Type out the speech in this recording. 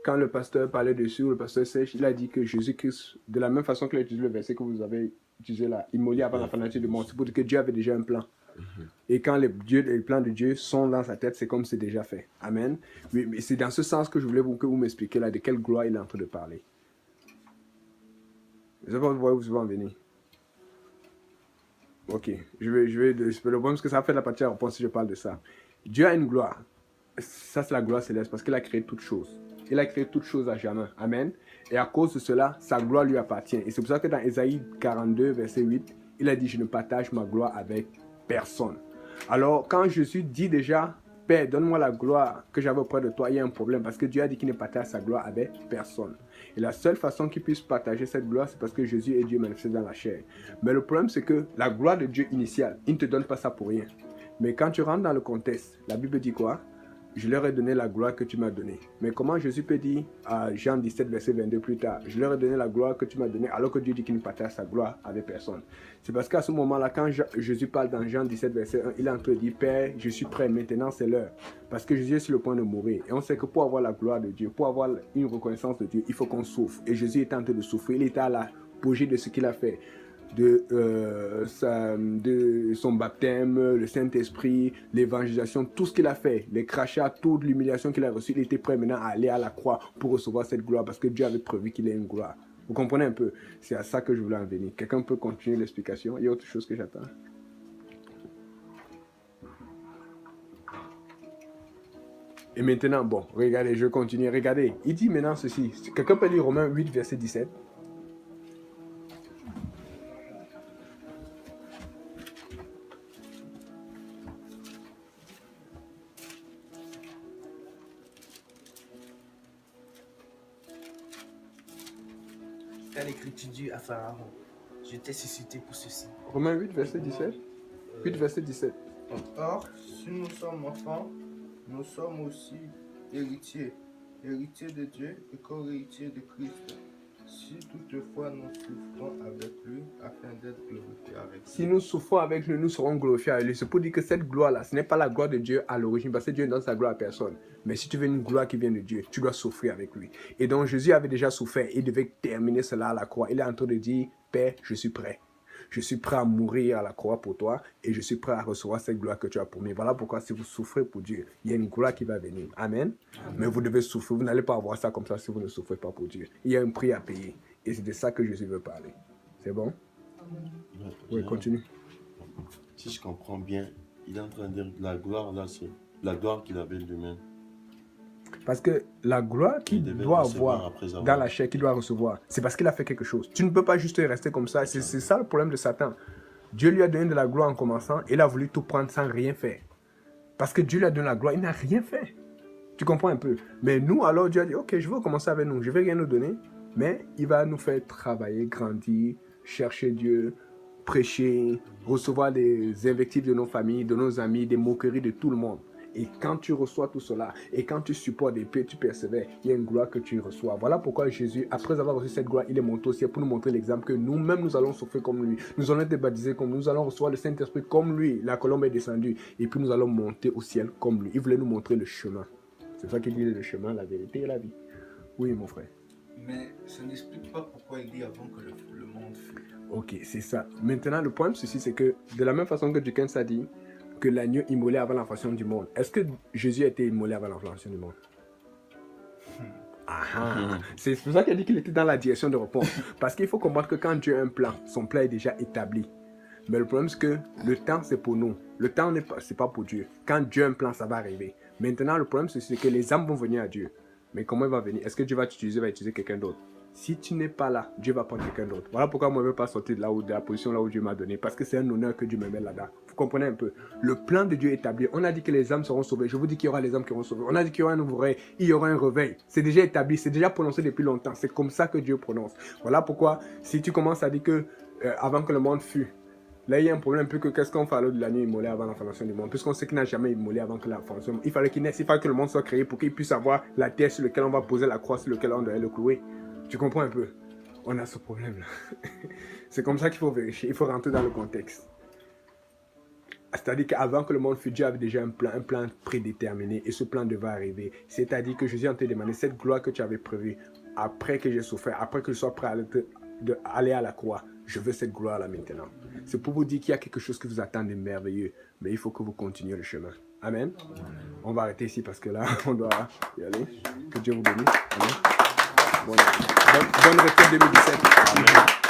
quand le pasteur parlait dessus, ou le pasteur Sèche, il a dit que Jésus-Christ, de la même façon qu'il a utilisé le verset que vous avez utilisé là, immolé avant la fondation du monde, c'est pour dire que Dieu avait déjà un plan. Et quand les plans de Dieu sont dans sa tête, c'est comme c'est déjà fait. Amen. Oui, mais c'est dans ce sens que je voulais que vous m'expliquiez là de quelle gloire il est en train de parler. Je ne sais pas où vous en venir. Ok, je vais le problème, parce que ça fait la partie de la réponse si je parle de ça. Dieu a une gloire. Ça, c'est la gloire céleste parce qu'il a créé toutes choses. Il a créé toutes choses à jamais. Amen. Et à cause de cela, sa gloire lui appartient. Et c'est pour ça que dans Ésaïe 42, verset 8, il a dit, je ne partage ma gloire avec personne. Alors, quand Jésus dit déjà, Père, donne-moi la gloire que j'avais auprès de toi, il y a un problème parce que Dieu a dit qu'il ne partage sa gloire avec personne. Et la seule façon qu'il puisse partager cette gloire, c'est parce que Jésus est Dieu manifesté dans la chair. Mais le problème, c'est que la gloire de Dieu initiale, il ne te donne pas ça pour rien. Mais quand tu rentres dans le contexte, la Bible dit quoi? Je leur ai donné la gloire que tu m'as donnée. Mais comment Jésus peut dire à Jean 17, verset 22 plus tard, je leur ai donné la gloire que tu m'as donnée, alors que Dieu dit qu'il ne partage sa gloire avec personne. C'est parce qu'à ce moment-là, quand Jésus parle dans Jean 17, verset 1, il est en train de dire, Père, je suis prêt, maintenant c'est l'heure. Parce que Jésus est sur le point de mourir. Et on sait que pour avoir la gloire de Dieu, pour avoir une reconnaissance de Dieu, il faut qu'on souffre. Et Jésus est en train de souffrir. Il était à l'apogée de ce qu'il a fait. De son baptême, le Saint-Esprit, l'évangélisation, tout ce qu'il a fait, les crachats, toute l'humiliation qu'il a reçue, il était prêt maintenant à aller à la croix pour recevoir cette gloire parce que Dieu avait prévu qu'il ait une gloire. Vous comprenez un peu? C'est à ça que je voulais en venir. Quelqu'un peut continuer l'explication? Il y a autre chose que j'attends? Et maintenant, bon, regardez, je continue. Regardez, il dit maintenant ceci. Quelqu'un peut lire Romains 8, verset 17? Car l'Écriture dit à Pharaon, je t'ai suscité pour ceci. Romains 8, verset 17? 8, verset 17. Or, si nous sommes enfants, nous sommes aussi héritiers, héritiers de Dieu et co-héritiers de Christ. Si toutefois nous souffrons avec lui, afin d'être glorifiés avec lui. Si nous souffrons avec lui, nous serons glorifiés avec lui. C'est pour dire que cette gloire-là, ce n'est pas la gloire de Dieu à l'origine, parce que Dieu ne donne sa gloire à personne. Mais si tu veux une gloire qui vient de Dieu, tu dois souffrir avec lui. Et donc Jésus avait déjà souffert, il devait terminer cela à la croix. Il est en train de dire, Père, je suis prêt. Je suis prêt à mourir à la croix pour toi et je suis prêt à recevoir cette gloire que tu as promis. Voilà pourquoi si vous souffrez pour Dieu, il y a une gloire qui va venir. Amen. Mais vous devez souffrir. Vous n'allez pas avoir ça comme ça si vous ne souffrez pas pour Dieu. Il y a un prix à payer. Et c'est de ça que Jésus veut parler. C'est bon? Oui, continue. Si je comprends bien, il est en train de dire que la gloire, là, c'est la gloire qu'il avait lui-même. Parce que la gloire qu'il doit avoir dans la chair, qu'il doit recevoir, c'est parce qu'il a fait quelque chose. Tu ne peux pas juste rester comme ça. C'est ça le problème de Satan. Dieu lui a donné de la gloire en commençant et il a voulu tout prendre sans rien faire. Parce que Dieu lui a donné la gloire, il n'a rien fait. Tu comprends un peu? Mais nous, alors, Dieu a dit, ok, je veux commencer avec nous. Je ne vais rien nous donner, mais il va nous faire travailler, grandir, chercher Dieu, prêcher, recevoir des invectives de nos familles, de nos amis, des moqueries de tout le monde. Et quand tu reçois tout cela, et quand tu supportes et puis tu persévères, il y a une gloire que tu reçois. Voilà pourquoi Jésus, après avoir reçu cette gloire, il est monté aussi pour nous montrer l'exemple que nous-mêmes, nous allons souffrir comme lui. Nous allons être baptisés comme lui. Nous allons recevoir le Saint-Esprit comme lui. La colombe est descendue. Et puis nous allons monter au ciel comme lui. Il voulait nous montrer le chemin. C'est ça qu'il dit, le chemin, la vérité et la vie. Oui, mon frère. Mais ça n'explique pas pourquoi il dit avant que le monde fût. Ok, c'est ça. Maintenant, le problème, ceci, c'est que de la même façon que Dickens a dit que l'agneau immolé avant la fondation du monde, est-ce que Jésus a été immolé avant la fondation du monde? C'est pour ça qu'il a dit qu'il était dans la direction de réponse. Parce qu'il faut comprendre que quand Dieu a un plan, son plan est déjà établi. Mais le problème, c'est que le temps, c'est pour nous. Le temps, c'est pas pour Dieu. Quand Dieu a un plan, ça va arriver. Maintenant, le problème, c'est que les âmes vont venir à Dieu. Mais comment il va venir? Est-ce que Dieu va utiliser quelqu'un d'autre? Si tu n'es pas là, Dieu va prendre quelqu'un d'autre. Voilà pourquoi moi, je ne veux pas sortir de la position là où Dieu m'a donné. Parce que c'est un honneur que Dieu me met là-dedans. Vous comprenez un peu? Le plan de Dieu est établi. On a dit que les âmes seront sauvées. Je vous dis qu'il y aura les âmes qui seront sauvées. On a dit qu'il y aura un nouveau réveil. Il y aura un réveil. C'est déjà établi. C'est déjà prononcé depuis longtemps. C'est comme ça que Dieu prononce. Voilà pourquoi, si tu commences à dire que avant que le monde fût, là, il y a un problème un peu que qu'est-ce qu'on fait alors de l'agneau immolé avant la fondation du monde? Puisqu'on sait qu'il n'a jamais immolé avant que la fondation du monde. Il fallait qu'il naisse, il fallait que le monde soit créé pour qu'il puisse avoir la terre sur laquelle on va poser la croix, sur laquelle on doit le clouer. Tu comprends un peu? On a ce problème-là. C'est comme ça qu'il faut vérifier. Il faut rentrer dans le contexte. C'est-à-dire qu'avant que le monde fût, Dieu avait déjà un plan prédéterminé et ce plan devait arriver. C'est-à-dire que Jésus en te demandait cette gloire que tu avais prévue après que j'ai souffert, après que je sois prêt à aller à la croix. Je veux cette gloire-là maintenant. C'est pour vous dire qu'il y a quelque chose qui vous attend de merveilleux, mais il faut que vous continuiez le chemin. Amen. On va arrêter ici parce que là, on doit y aller. Que Dieu vous bénisse. Amen. Bonne retraite 2017. Amen.